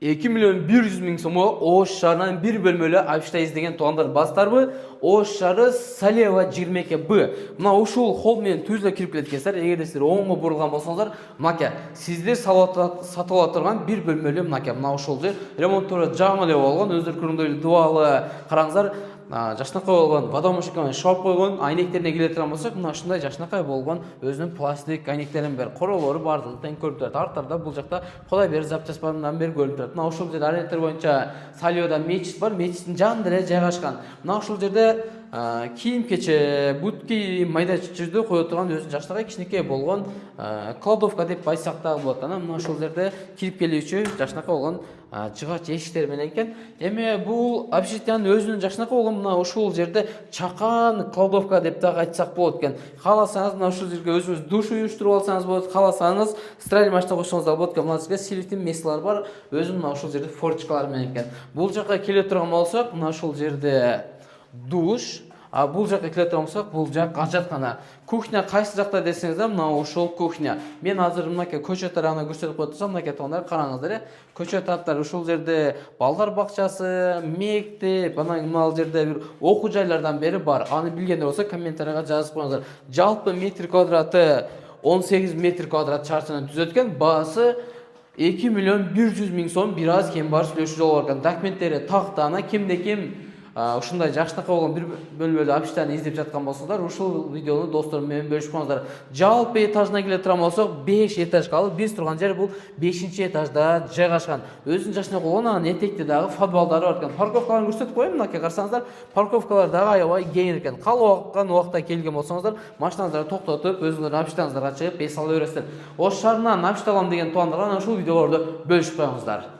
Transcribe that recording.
2 milyon 100 bin so'mga Osh shahridan bir bölmeli afishda izlagan to'g'onlar bastarbi Osh shahri Saleva 22B. Mana ушул холл менен түзлө кирип кеткенсиздер. Эгерде сиздер оңго бурулган болсоңуздар, мынакей сиздер сатып ала турган bir бөлмөлүү мынакей мына ушул жер ремонттары жаңы эле болгон, өздөрү көргөндөй дубалы караңыздар. Жашнакай болгон водомошникке шоп койгон, айнектерине келе турган болсок, мына ушундай жашнакай болгон өзүнүн пластик айнектеринин бир королору бардыгы тең көрүнүп турат. Арттарда бул жакта Кудай бери запчастьларынан бери көрүнүп турат. Мына ушул жерде арендтер боюнча Салиода мечит бар, мечиттин жанында эле жайгашкан. Мына ушул жерде кийим кече, бутки, майда чүчүрдү кое турган өзүнүн жашнакай кичинекей болгон кладовка деп айтсак дагы болот. Анан мына ушул жерде кирип келүүчү жашнакай болгон жыгач эшиктер менен экен. Эми бул общежитиянын өзүнүн жашнакай болгон мына ушул жерде чакан кладовка деп дагы айтсак болот экен. Кааласаңыз мына ушул жерге өзүңүз душ уюштуруп алсаңыз болот, кааласаңыз стиральный машина койсоңуз да болот экен. Мына жерге силиктин месалар бар, өзүнүн мына ушул жерде форчкалар менен экен. Бул жака келе турган болсок, мына ушул жерде душ, бул жакка келе турган болсок, бул жак ажаткана. Кухня кайсы жакта десеңиздер, мына ушул кухня. Мен азыр мынакей көчө тарабына көрсөтүп коюп турсам, мынакей тоңдар караңыздар, көчө тараптар ушул жерде балдар бакчасы, мектеп, анан мына жерде бир окуу жайлардан бери бар. Аны билгендер болсо комментарийга жазып коюңуздар. Жалпы метр квадраты 18 метр квадрат чарчыдан түзөт экен. Баасы 2 миллион 100 миң сом, бир аз кем бар сүйлөшүү жолу бар экен. Документтери тактана, кимде ким ушундай жашнакай болгон bir бөлмөлүү общежитияны издеп жаткан болсоңуздар, ушул видеону досторум менен бөлүшүп коюңуздар. Жалпы этажына келе турган болсок, 5 этаж калып, биз турган жер бул 5-этажда жайгашкан. Өзүнүн жашнакай болгон анан этекте дагы подвалдары бар экен. Парковкаларын көрсөтүп коеюн, мынакей карасаңыздар, парковкалар дагы аябай кең экен. Каалаган убакта келген болсоңуздар, машинаңыздарды токтотуп, өзүңөрдүн общежитияңыздарга чыгып эс ала бересиздер. Ош шаарынан общежит алам деген туугандар ушул видеолорду бөлүшүп коюңуздар.